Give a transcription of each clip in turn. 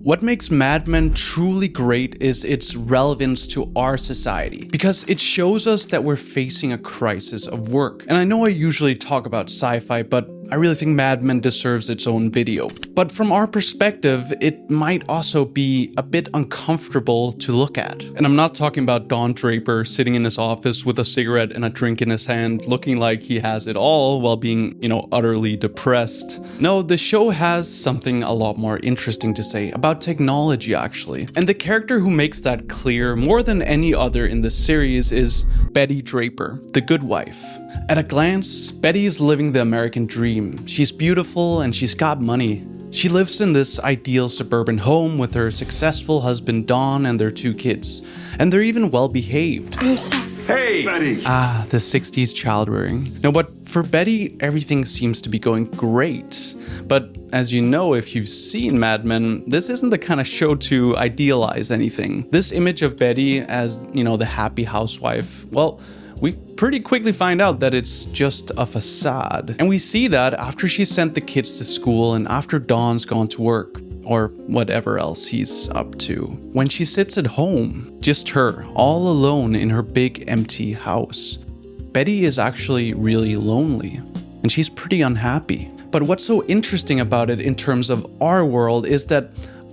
What makes Mad Men truly great is its relevance to our society, because it shows us that we're facing a crisis of work. And I know I usually talk about sci-fi, but I really think Mad Men deserves its own video. But from our perspective, it might also be a bit uncomfortable to look at. And I'm not talking about Don Draper sitting in his office with a cigarette and a drink in his hand, looking like he has it all while being, utterly depressed. No, the show has something a lot more interesting to say about technology, actually. And the character who makes that clear more than any other in the series is Betty Draper, the good wife. At a glance, Betty is living the American dream. She's beautiful and she's got money. She lives in this ideal suburban home with her successful husband Don and their 2 kids. And they're even well behaved. Hey, Betty! The 60s child rearing. No, but for Betty, everything seems to be going great. But as you know, if you've seen Mad Men, this isn't the kind of show to idealize anything. This image of Betty as, the happy housewife, well, we pretty quickly find out that it's just a facade. And we see that after she sent the kids to school and after Don's gone to work, or whatever else he's up to. When she sits at home, just her, all alone in her big empty house, Betty is actually really lonely, and she's pretty unhappy. But what's so interesting about it in terms of our world is that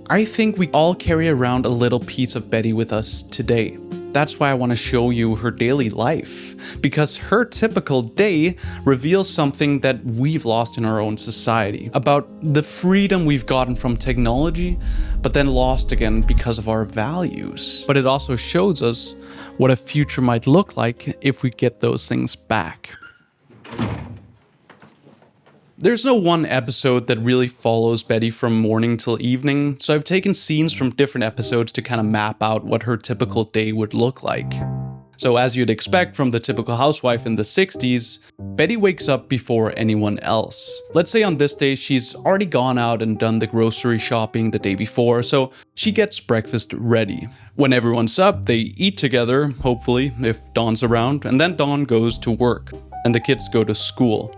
I think we all carry around a little piece of Betty with us today. That's why I want to show you her daily life, because her typical day reveals something that we've lost in our own society, about the freedom we've gotten from technology, but then lost again because of our values. But it also shows us what a future might look like if we get those things back. There's no one episode that really follows Betty from morning till evening, so I've taken scenes from different episodes to kind of map out what her typical day would look like. So as you'd expect from the typical housewife in the 60s, Betty wakes up before anyone else. Let's say on this day she's already gone out and done the grocery shopping the day before, so she gets breakfast ready. When everyone's up, they eat together, hopefully, if Dawn's around, and then Dawn goes to work, and the kids go to school.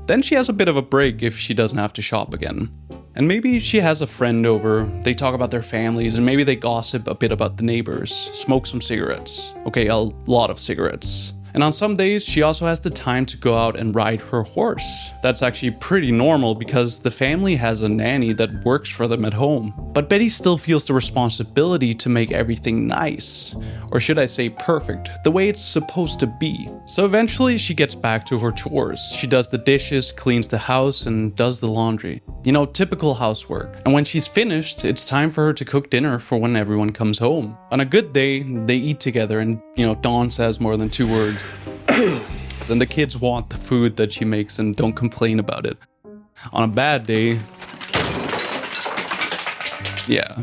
Then she has a bit of a break if she doesn't have to shop again. And maybe she has a friend over, they talk about their families, and maybe they gossip a bit about the neighbors, smoke some cigarettes. Okay, a lot of cigarettes. And on some days, she also has the time to go out and ride her horse. That's actually pretty normal because the family has a nanny that works for them at home. But Betty still feels the responsibility to make everything nice, or should I say perfect, the way it's supposed to be. So eventually she gets back to her chores. She does the dishes, cleans the house, and does the laundry. Typical housework. And when she's finished, it's time for her to cook dinner for when everyone comes home. On a good day, they eat together and, Dawn says more than 2 words. And the kids want the food that she makes and don't complain about it. On a bad day, yeah.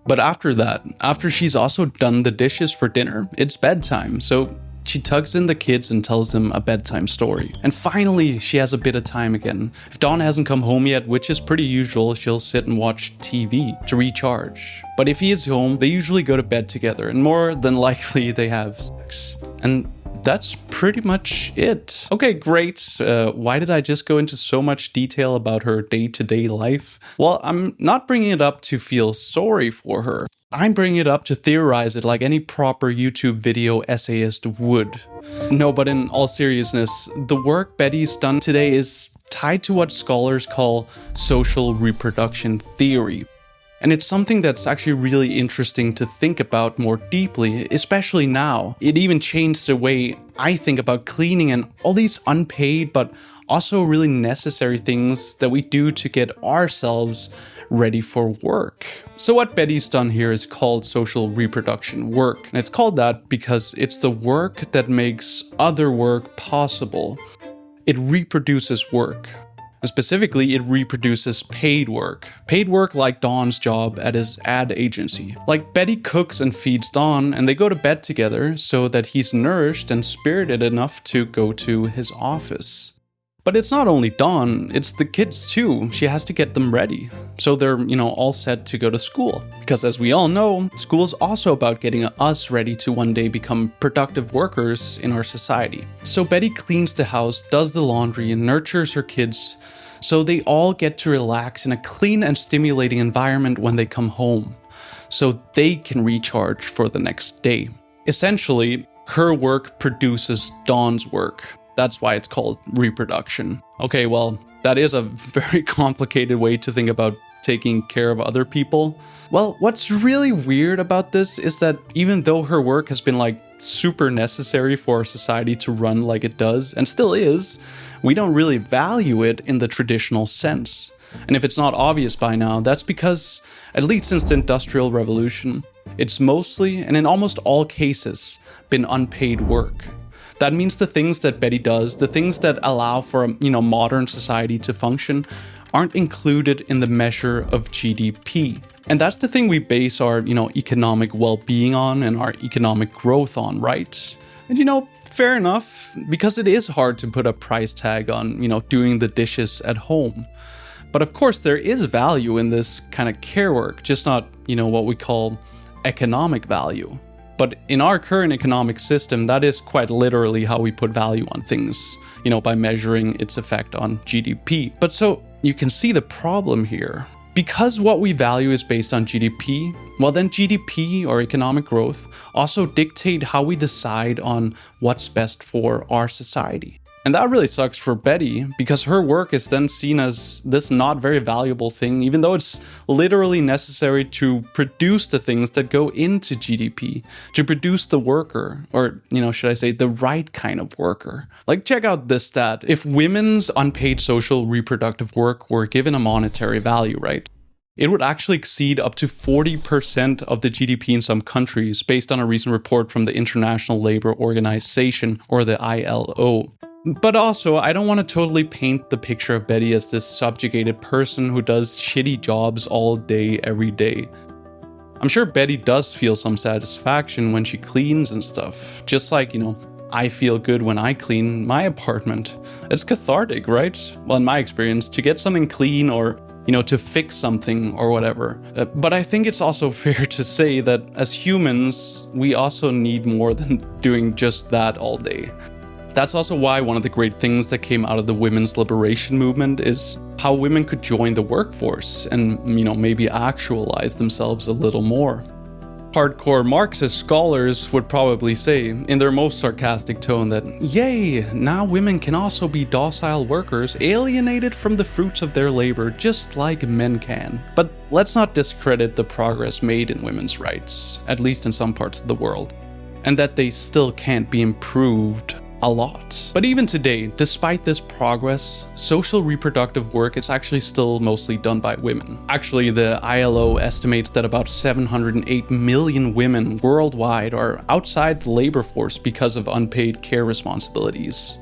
But after that, after she's also done the dishes for dinner, it's bedtime. So she tugs in the kids and tells them a bedtime story. And finally, she has a bit of time again. If Dawn hasn't come home yet, which is pretty usual, she'll sit and watch TV to recharge. But if he is home, they usually go to bed together, and more than likely they have sex. And that's pretty much it. Okay, great. Why did I just go into so much detail about her day-to-day life? Well, I'm not bringing it up to feel sorry for her. I'm bringing it up to theorize it like any proper YouTube video essayist would. No, but in all seriousness, the work Betty's done today is tied to what scholars call social reproduction theory. And it's something that's actually really interesting to think about more deeply, especially now. It even changed the way I think about cleaning and all these unpaid but also really necessary things that we do to get ourselves ready for work. So what Betty's done here is called social reproduction work. And it's called that because it's the work that makes other work possible. It reproduces work. And specifically, it reproduces paid work. Paid work like Don's job at his ad agency. Like Betty cooks and feeds Don, and they go to bed together so that he's nourished and spirited enough to go to his office. But it's not only Dawn, it's the kids too. She has to get them ready. So they're, all set to go to school. Because as we all know, school's also about getting us ready to one day become productive workers in our society. So Betty cleans the house, does the laundry, and nurtures her kids So they all get to relax in a clean and stimulating environment when they come home, so they can recharge for the next day. Essentially, her work produces Dawn's work. That's why it's called reproduction. Okay, well, that is a very complicated way to think about taking care of other people. Well, what's really weird about this is that even though her work has been like super necessary for our society to run like it does, and still is, we don't really value it in the traditional sense. And if it's not obvious by now, that's because, at least since the Industrial Revolution, it's mostly, and in almost all cases, been unpaid work. That means the things that Betty does, the things that allow for a modern society to function, aren't included in the measure of GDP. And that's the thing we base our, economic well-being on and our economic growth on, right? And fair enough, because it is hard to put a price tag on, doing the dishes at home. But of course, there is value in this kind of care work, just not, what we call economic value. But in our current economic system, that is quite literally how we put value on things, by measuring its effect on GDP. But so you can see the problem here. Because what we value is based on GDP, well then GDP, or economic growth, also dictate how we decide on what's best for our society. And that really sucks for Betty, because her work is then seen as this not very valuable thing, even though it's literally necessary to produce the things that go into GDP, to produce the worker, or, should I say, the right kind of worker. Like, check out this stat. If women's unpaid social reproductive work were given a monetary value, right? It would actually exceed up to 40% of the GDP in some countries, based on a recent report from the International Labour Organization, or the ILO. But also, I don't want to totally paint the picture of Betty as this subjugated person who does shitty jobs all day, every day. I'm sure Betty does feel some satisfaction when she cleans and stuff. Just like, I feel good when I clean my apartment. It's cathartic, right? Well, in my experience, to get something clean or, to fix something or whatever. But I think it's also fair to say that as humans, we also need more than doing just that all day. That's also why one of the great things that came out of the women's liberation movement is how women could join the workforce and, maybe actualize themselves a little more. Hardcore Marxist scholars would probably say, in their most sarcastic tone, that, yay, now women can also be docile workers, alienated from the fruits of their labor, just like men can. But let's not discredit the progress made in women's rights, at least in some parts of the world, and that they still can't be improved a lot. But even today, despite this progress, social reproductive work is actually still mostly done by women. Actually, the ILO estimates that about 708 million women worldwide are outside the labor force because of unpaid care responsibilities.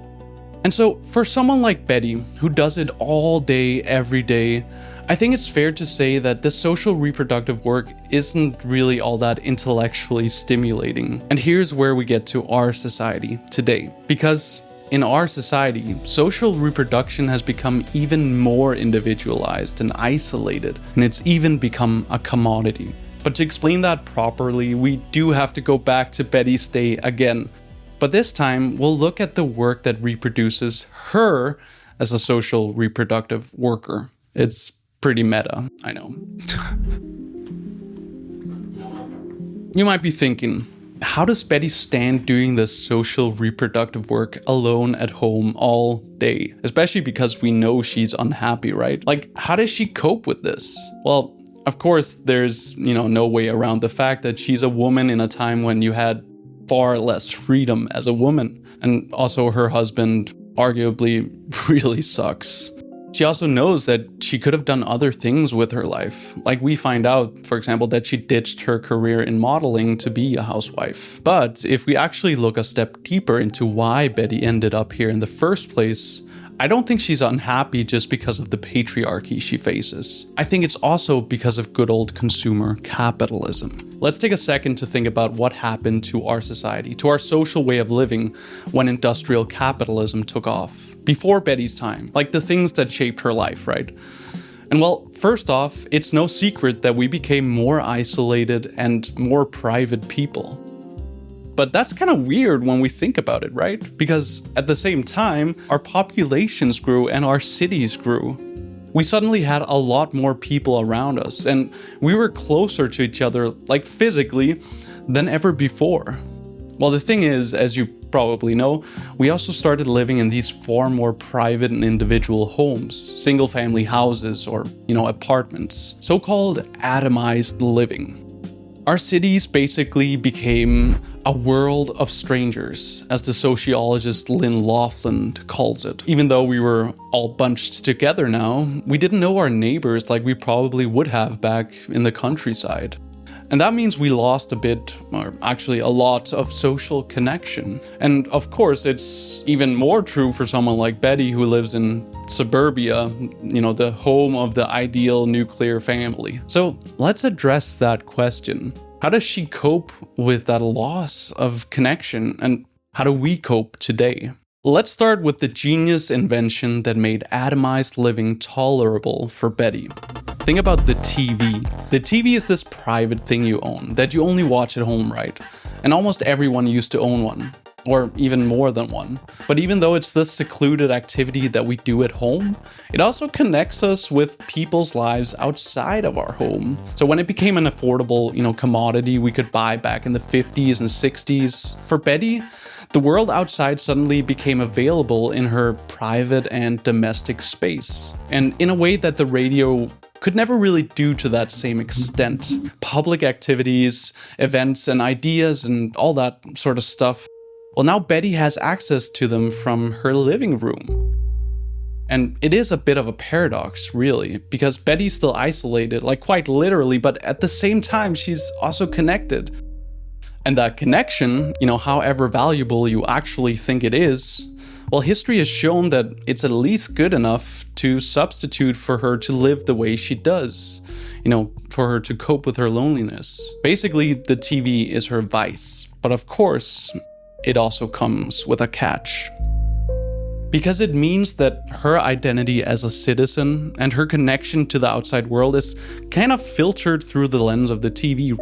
And so, for someone like Betty, who does it all day, every day, I think it's fair to say that this social reproductive work isn't really all that intellectually stimulating. And here's where we get to our society today. Because in our society, social reproduction has become even more individualized and isolated, and it's even become a commodity. But to explain that properly, we do have to go back to Betty's day again. But this time, we'll look at the work that reproduces her as a social reproductive worker. It's pretty meta, I know. You might be thinking, how does Betty stand doing this social reproductive work alone at home all day? Especially because we know she's unhappy, right? Like, how does she cope with this? Well, of course, there's, no way around the fact that she's a woman in a time when you had far less freedom as a woman. And also her husband arguably really sucks. She also knows that she could have done other things with her life. Like we find out, for example, that she ditched her career in modeling to be a housewife. But if we actually look a step deeper into why Betty ended up here in the first place, I don't think she's unhappy just because of the patriarchy she faces. I think it's also because of good old consumer capitalism. Let's take a second to think about what happened to our society, to our social way of living when industrial capitalism took off. Before Betty's time, like the things that shaped her life, right? And well, first off, it's no secret that we became more isolated and more private people. But that's kind of weird when we think about it, right? Because at the same time, our populations grew and our cities grew. We suddenly had a lot more people around us, and we were closer to each other, like physically, than ever before. Well, the thing is, as you probably know, we also started living in these far more private and individual homes, single-family houses, or, apartments, so-called atomized living. Our cities basically became a world of strangers, as the sociologist Lynn Laughlin calls it. Even though we were all bunched together now, we didn't know our neighbors like we probably would have back in the countryside. And that means we lost a bit, or actually a lot, of social connection. And of course, it's even more true for someone like Betty, who lives in suburbia, the home of the ideal nuclear family. So let's address that question. How does she cope with that loss of connection? And how do we cope today? Let's start with the genius invention that made atomized living tolerable for Betty. Think about the TV. The TV is this private thing you own, that you only watch at home, right? And almost everyone used to own one, or even more than one. But even though it's this secluded activity that we do at home, it also connects us with people's lives outside of our home. So when it became an affordable, commodity we could buy back in the 50s and 60s, for Betty, the world outside suddenly became available in her private and domestic space. And in a way that the radio could never really do to that same extent. Public activities, events, and ideas, and all that sort of stuff. Well, now Betty has access to them from her living room. And it is a bit of a paradox, really, because Betty's still isolated, like quite literally, but at the same time, she's also connected. And that connection, however valuable you actually think it is, well, history has shown that it's at least good enough to substitute for her to live the way she does, for her to cope with her loneliness. Basically, the TV is her vice. But of course, it also comes with a catch. Because it means that her identity as a citizen and her connection to the outside world is kind of filtered through the lens of the TV.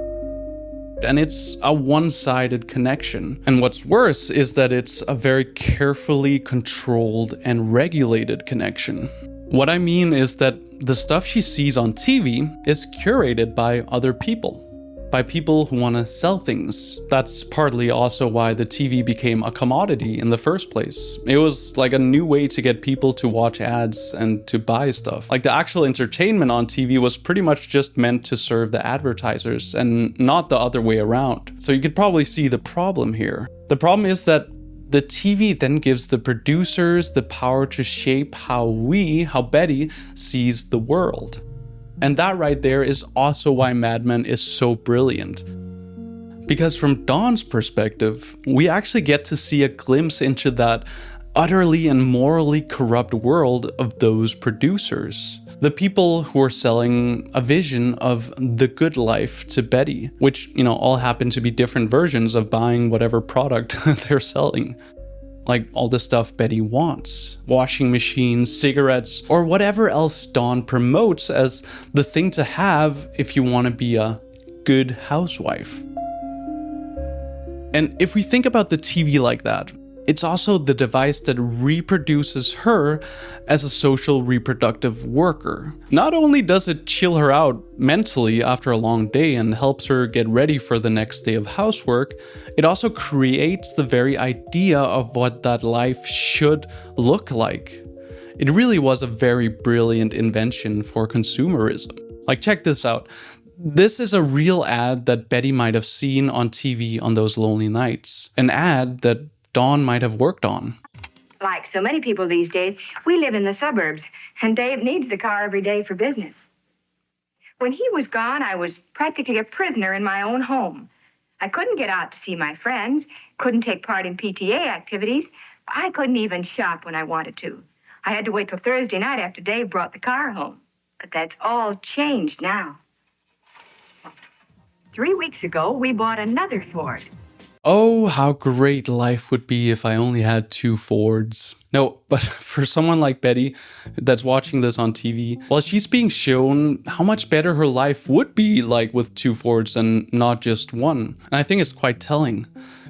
And it's a one-sided connection. And what's worse is that it's a very carefully controlled and regulated connection. What I mean is that the stuff she sees on TV is curated by other people. By people who want to sell things. That's partly also why the TV became a commodity in the first place. It was like a new way to get people to watch ads and to buy stuff. Like the actual entertainment on TV was pretty much just meant to serve the advertisers and not the other way around. So you could probably see the problem here. The problem is that the TV then gives the producers the power to shape how Betty sees the world. And that right there is also why Mad Men is so brilliant. Because from Dawn's perspective, we actually get to see a glimpse into that utterly and morally corrupt world of those producers. The people who are selling a vision of the good life to Betty, which, all happen to be different versions of buying whatever product they're selling. Like all the stuff Betty wants. Washing machines, cigarettes, or whatever else Dawn promotes as the thing to have if you want to be a good housewife. And if we think about the TV like that, it's also the device that reproduces her as a social reproductive worker. Not only does it chill her out mentally after a long day and helps her get ready for the next day of housework, it also creates the very idea of what that life should look like. It really was a very brilliant invention for consumerism. Like, check this out. This is a real ad that Betty might have seen on TV on those lonely nights. An ad that Dawn might have worked on. Like so many people these days, we live in the suburbs, and Dave needs the car every day for business. When he was gone, I was practically a prisoner in my own home. I couldn't get out to see my friends, couldn't take part in PTA activities. I couldn't even shop when I wanted to. I had to wait till Thursday night after Dave brought the car home. But that's all changed now. 3 weeks ago, we bought another Ford. Oh, how great life would be if I only had 2 Fords. No, but for someone like Betty that's watching this on TV, well, she's being shown how much better her life would be like with 2 Fords and not just one. And I think it's quite telling.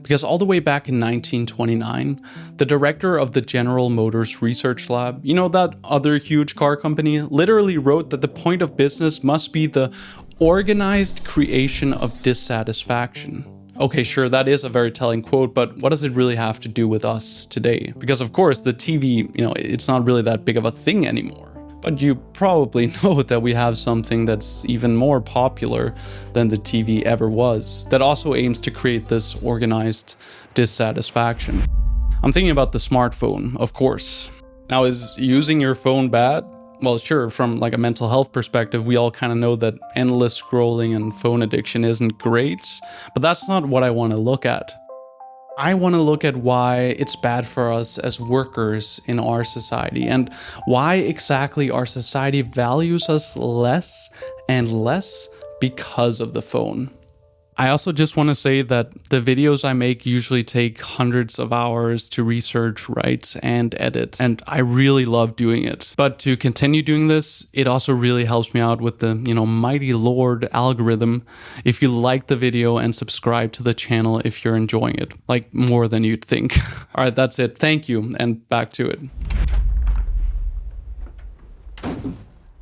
Because all the way back in 1929, the director of the General Motors Research Lab, you know, that other huge car company, literally wrote that the point of business must be the organized creation of dissatisfaction. Okay, sure, that is a very telling quote, but what does it really have to do with us today? Because of course, the TV, you know, it's not really that big of a thing anymore. But you probably know that we have something that's even more popular than the TV ever was, that also aims to create this organized dissatisfaction. I'm thinking about the smartphone, of course. Now, is using your phone bad? Well, sure, from like a mental health perspective, we all kind of know that endless scrolling and phone addiction isn't great, but that's not what I want to look at. I want to look at why it's bad for us as workers in our society and why exactly our society values us less and less because of the phone. I also just want to say that the videos I make usually take hundreds of hours to research, write, and edit, and I really love doing it. But to continue doing this, it also really helps me out with the, mighty Lord algorithm if you like the video and subscribe to the channel if you're enjoying it, like more than you'd think. All right, that's it. Thank you, and back to it.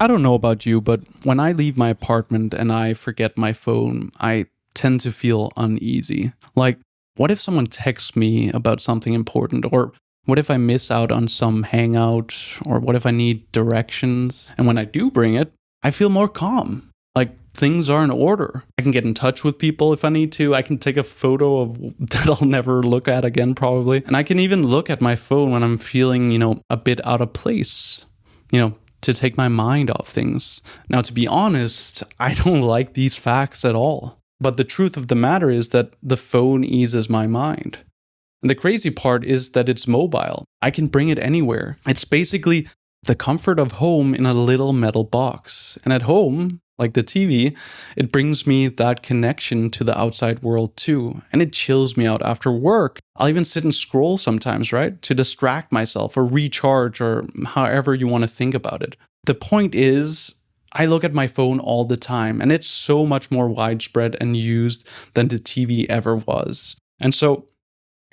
I don't know about you, but when I leave my apartment and I forget my phone, I tend to feel uneasy. Like, what if someone texts me about something important? Or what if I miss out on some hangout? Or what if I need directions? And when I do bring it, I feel more calm. Like, things are in order. I can get in touch with people if I need to. I can take a photo of that I'll never look at again, probably. And I can even look at my phone when I'm feeling, a bit out of place, to take my mind off things. Now, to be honest, I don't like these facts at all. But the truth of the matter is that the phone eases my mind. And the crazy part is that it's mobile. I can bring it anywhere. It's basically the comfort of home in a little metal box. And at home, like the TV, it brings me that connection to the outside world too. And it chills me out after work. I'll even sit and scroll sometimes, right? To distract myself or recharge or however you want to think about it. The point is, I look at my phone all the time, and it's so much more widespread and used than the TV ever was. And so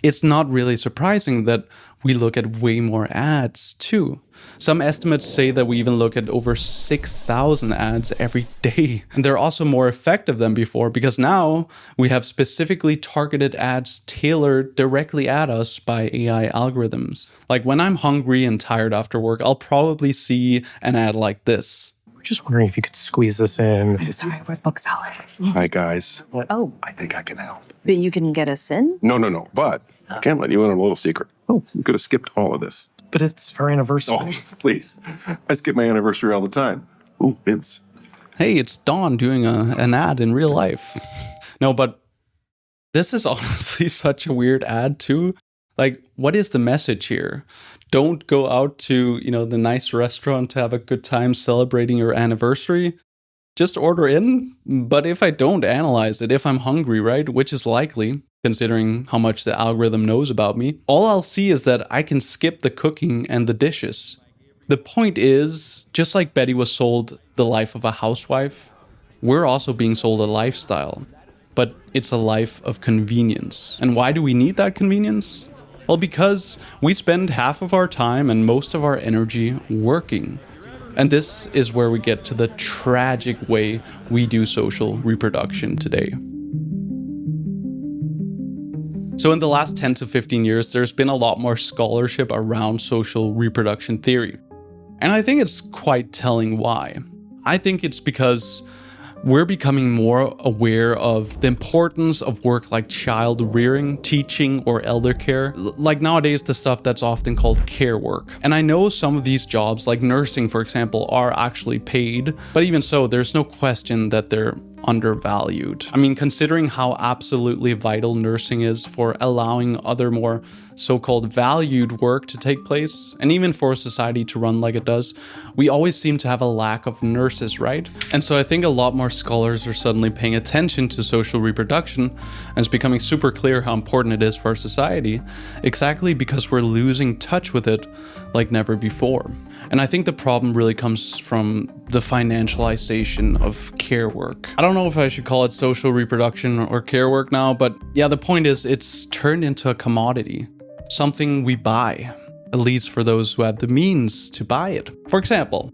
it's not really surprising that we look at way more ads too. Some estimates say that we even look at over 6,000 ads every day. And they're also more effective than before because now we have specifically targeted ads tailored directly at us by AI algorithms. Like when I'm hungry and tired after work, I'll probably see an ad like this. Just wondering if you could squeeze this in. I'm sorry, we're book salad. Hi, guys. What? Oh, I think I can help. but you can get us in? No. But I can't let you in on a little secret. Oh, you could have skipped all of this. But it's our anniversary. Oh, please. I skip my anniversary all the time. Ooh, Vince. Hey, it's Dawn doing an ad in real life. No, but this is honestly such a weird ad too. Like, what is the message here? Don't go out to, the nice restaurant to have a good time celebrating your anniversary. Just order in. But if I don't analyze it, if I'm hungry, right, which is likely, considering how much the algorithm knows about me, all I'll see is that I can skip the cooking and the dishes. The point is, just like Betty was sold the life of a housewife, we're also being sold a lifestyle. But it's a life of convenience. And why do we need that convenience? Well, because we spend half of our time and most of our energy working. And this is where we get to the tragic way we do social reproduction today. So in the last 10 to 15 years, there's been a lot more scholarship around social reproduction theory. And I think it's quite telling why. I think it's because we're becoming more aware of the importance of work like child rearing, teaching, or elder care. Like nowadays, the stuff that's often called care work. And I know some of these jobs, like nursing, for example, are actually paid. But even so, there's no question that they're undervalued. I mean, considering how absolutely vital nursing is for allowing other more so-called valued work to take place, and even for society to run like it does, we always seem to have a lack of nurses, right? And so I think a lot more scholars are suddenly paying attention to social reproduction, and it's becoming super clear how important it is for our society, exactly because we're losing touch with it like never before. And I think the problem really comes from the financialization of care work. I don't know if I should call it social reproduction or care work now, but yeah, the point is it's turned into a commodity, something we buy, at least for those who have the means to buy it. For example,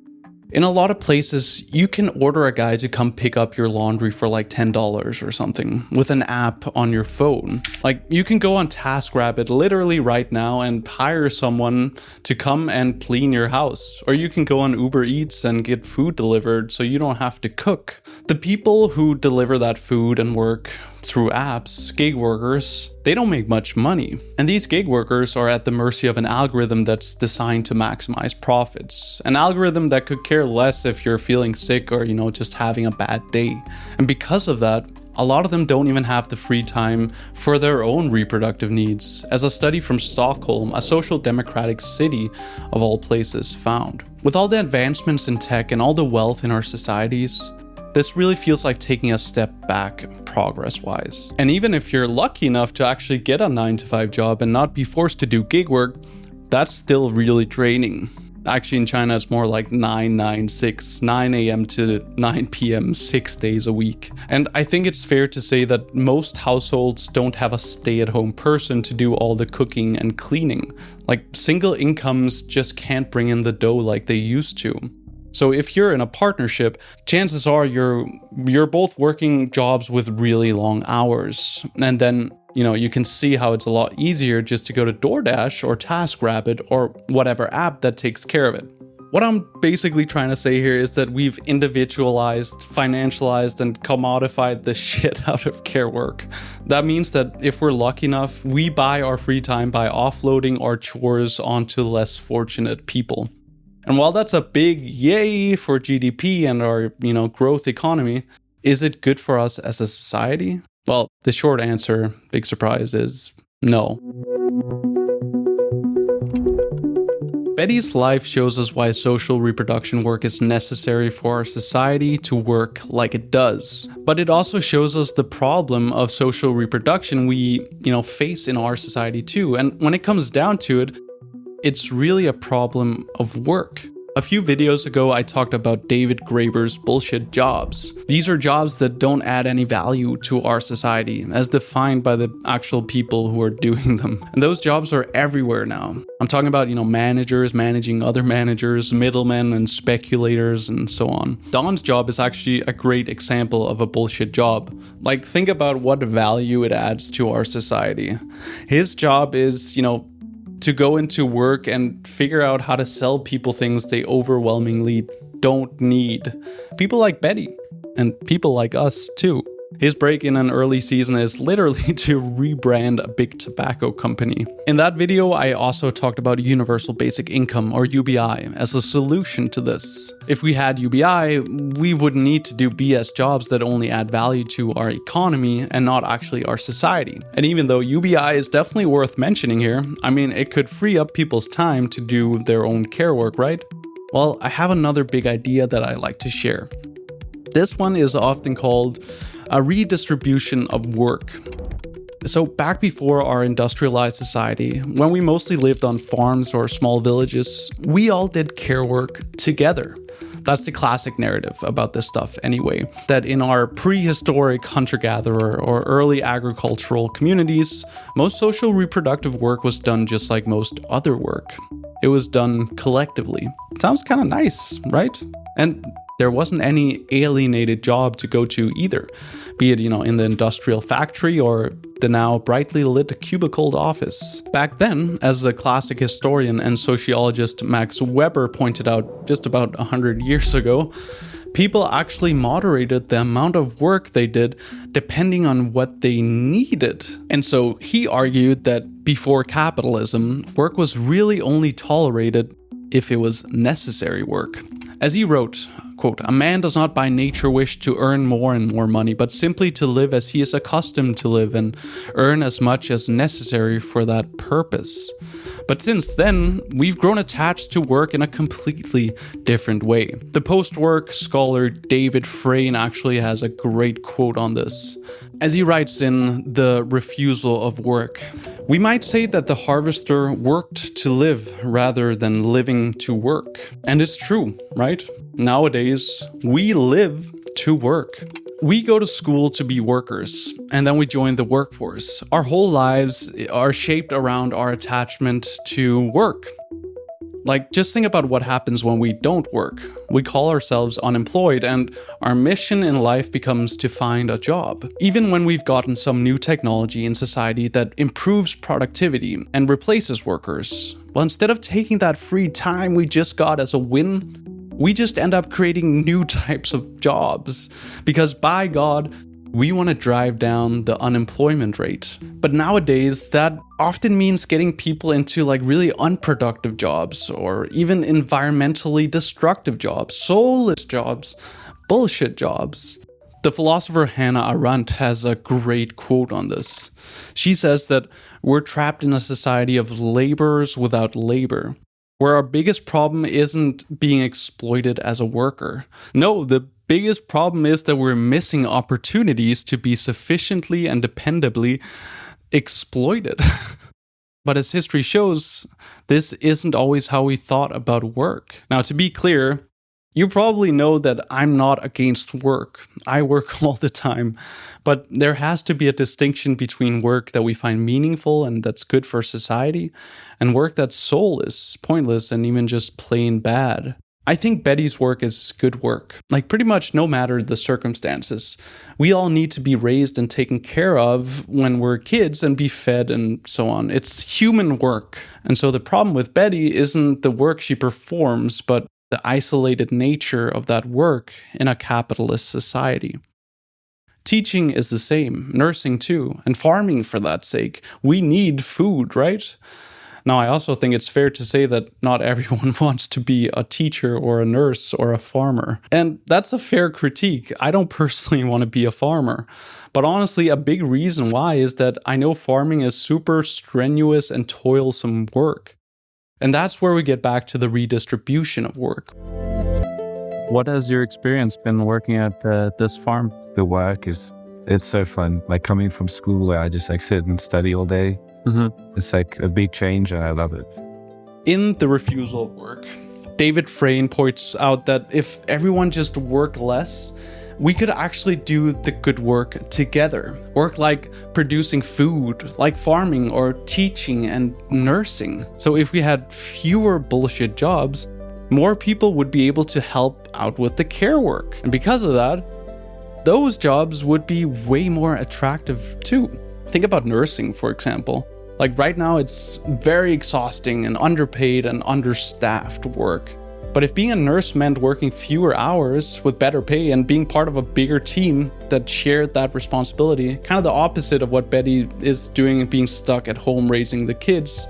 in a lot of places, you can order a guy to come pick up your laundry for like $10 or something with an app on your phone. Like, you can go on TaskRabbit literally right now and hire someone to come and clean your house. Or you can go on Uber Eats and get food delivered so you don't have to cook. The people who deliver that food and work through apps, gig workers, they don't make much money. And these gig workers are at the mercy of an algorithm that's designed to maximize profits. An algorithm that could care less if you're feeling sick or, just having a bad day. And because of that, a lot of them don't even have the free time for their own reproductive needs, as a study from Stockholm, a social democratic city of all places, found. With all the advancements in tech and all the wealth in our societies, this really feels like taking a step back progress-wise. And even if you're lucky enough to actually get a 9-to-5 job and not be forced to do gig work, that's still really draining. Actually, in China, it's more like 9-9-6, 9 a.m. to 9 p.m., 6 days a week. And I think it's fair to say that most households don't have a stay-at-home person to do all the cooking and cleaning. Like, single incomes just can't bring in the dough like they used to. So if you're in a partnership, chances are you're both working jobs with really long hours. And then, you can see how it's a lot easier just to go to DoorDash or TaskRabbit or whatever app that takes care of it. What I'm basically trying to say here is that we've individualized, financialized, and commodified the shit out of care work. That means that if we're lucky enough, we buy our free time by offloading our chores onto less fortunate people. And while that's a big yay for GDP and our, growth economy, is it good for us as a society? Well, the short answer, big surprise, is no. Betty's life shows us why social reproduction work is necessary for our society to work like it does. But it also shows us the problem of social reproduction we, face in our society too. And when it comes down to it, it's really a problem of work. A few videos ago, I talked about David Graeber's bullshit jobs. These are jobs that don't add any value to our society, as defined by the actual people who are doing them. And those jobs are everywhere now. I'm talking about, managers managing other managers, middlemen and speculators and so on. Don's job is actually a great example of a bullshit job. Like, think about what value it adds to our society. His job is, to go into work and figure out how to sell people things they overwhelmingly don't need. People like Betty, and people like us too. His break in an early season is literally to rebrand a big tobacco company. In that video, I also talked about universal basic income, or UBI, as a solution to this. If we had UBI, we wouldn't need to do BS jobs that only add value to our economy and not actually our society. And even though UBI is definitely worth mentioning here, it could free up people's time to do their own care work, right? Well, I have another big idea that I like to share. This one is often called a redistribution of work. So back before our industrialized society, when we mostly lived on farms or small villages, we all did care work together. That's the classic narrative about this stuff anyway, that in our prehistoric hunter-gatherer or early agricultural communities, most social reproductive work was done just like most other work. It was done collectively. Sounds kind of nice, right? And there wasn't any alienated job to go to either, be it, in the industrial factory or the now brightly lit cubicled office. Back then, as the classic historian and sociologist Max Weber pointed out just about 100 years ago, people actually moderated the amount of work they did depending on what they needed. And so he argued that before capitalism, work was really only tolerated if it was necessary work. As he wrote, quote, "A man does not by nature wish to earn more and more money, but simply to live as he is accustomed to live and earn as much as necessary for that purpose. But since then, we've grown attached to work in a completely different way. The post-work scholar David Frayne actually has a great quote on this. As he writes in The Refusal of Work, "We might say that the harvester worked to live rather than living to work." And it's true, right? Nowadays, we live to work. We go to school to be workers, and then we join the workforce. Our whole lives are shaped around our attachment to work. Like, just think about what happens when we don't work. We call ourselves unemployed, and our mission in life becomes to find a job. Even when we've gotten some new technology in society that improves productivity and replaces workers, well, instead of taking that free time we just got as a win, we just end up creating new types of jobs. Because by God, we want to drive down the unemployment rate. But nowadays, that often means getting people into like really unproductive jobs or even environmentally destructive jobs, soulless jobs, bullshit jobs. The philosopher Hannah Arendt has a great quote on this. She says that we're trapped in a society of laborers without labor, where our biggest problem isn't being exploited as a worker. No, the biggest problem is that we're missing opportunities to be sufficiently and dependably exploited. But as history shows, this isn't always how we thought about work. Now, to be clear, you probably know that I'm not against work. I work all the time. But there has to be a distinction between work that we find meaningful and that's good for society, and work that's soulless, pointless, and even just plain bad. I think Betty's work is good work. Like, pretty much no matter the circumstances. We all need to be raised and taken care of when we're kids and be fed and so on. It's human work. And so the problem with Betty isn't the work she performs, but the isolated nature of that work in a capitalist society. Teaching is the same, nursing too, and farming for that sake. We need food, right? Now, I also think it's fair to say that not everyone wants to be a teacher or a nurse or a farmer. And that's a fair critique. I don't personally want to be a farmer. But honestly, a big reason why is that I know farming is super strenuous and toilsome work. And that's where we get back to the redistribution of work. What has your experience been working at this farm? The work it's so fun. Like coming from school where I just like sit and study all day. Mm-hmm. It's like a big change and I love it. In The Refusal of Work, David Frayne points out that if everyone just worked less, we could actually do the good work together. Work like producing food, like farming or teaching and nursing. So if we had fewer bullshit jobs, more people would be able to help out with the care work. And because of that, those jobs would be way more attractive too. Think about nursing, for example. Like right now, it's very exhausting and underpaid and understaffed work. But if being a nurse meant working fewer hours with better pay and being part of a bigger team that shared that responsibility, kind of the opposite of what Betty is doing, being stuck at home raising the kids,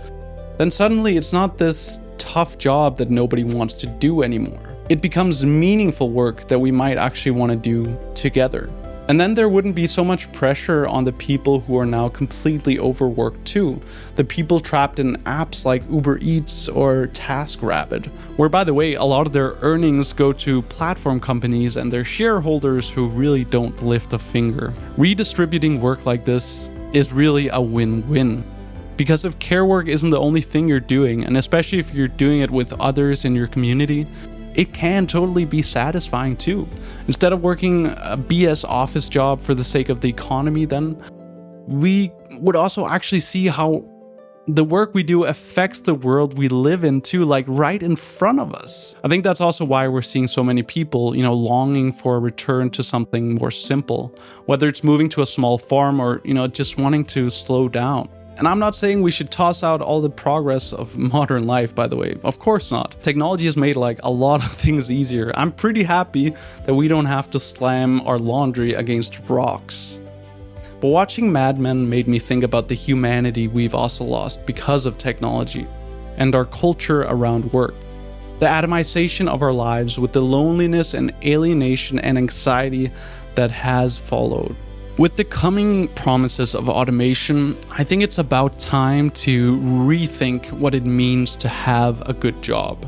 then suddenly it's not this tough job that nobody wants to do anymore. It becomes meaningful work that we might actually want to do together. And then there wouldn't be so much pressure on the people who are now completely overworked too. The people trapped in apps like Uber Eats or TaskRabbit, where, by the way, a lot of their earnings go to platform companies and their shareholders who really don't lift a finger. Redistributing work like this is really a win-win. Because if care work isn't the only thing you're doing, and especially if you're doing it with others in your community, it can totally be satisfying too. Instead of working a BS office job for the sake of the economy, then we would also actually see how the work we do affects the world we live in too, like right in front of us. I think that's also why we're seeing so many people, longing for a return to something more simple, whether it's moving to a small farm or, just wanting to slow down. And I'm not saying we should toss out all the progress of modern life, by the way. Of course not. Technology has made a lot of things easier. I'm pretty happy that we don't have to slam our laundry against rocks. But watching Mad Men made me think about the humanity we've also lost because of technology and our culture around work. The atomization of our lives with the loneliness and alienation and anxiety that has followed. With the coming promises of automation, I think it's about time to rethink what it means to have a good job,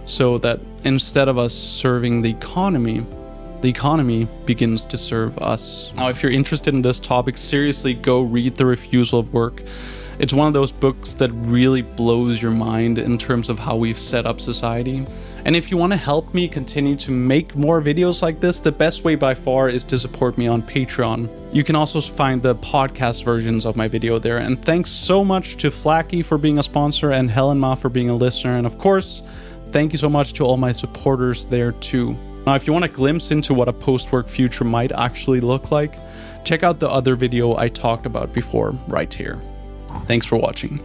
so that instead of us serving the economy begins to serve us. Now, if you're interested in this topic, seriously, go read The Refusal of Work. It's one of those books that really blows your mind in terms of how we've set up society. And if you want to help me continue to make more videos like this, the best way by far is to support me on Patreon. You can also find the podcast versions of my video there. And thanks so much to Flaky for being a sponsor and Helen Ma for being a listener. And of course, thank you so much to all my supporters there too. Now, if you want a glimpse into what a post-work future might actually look like, check out the other video I talked about before right here. Thanks for watching.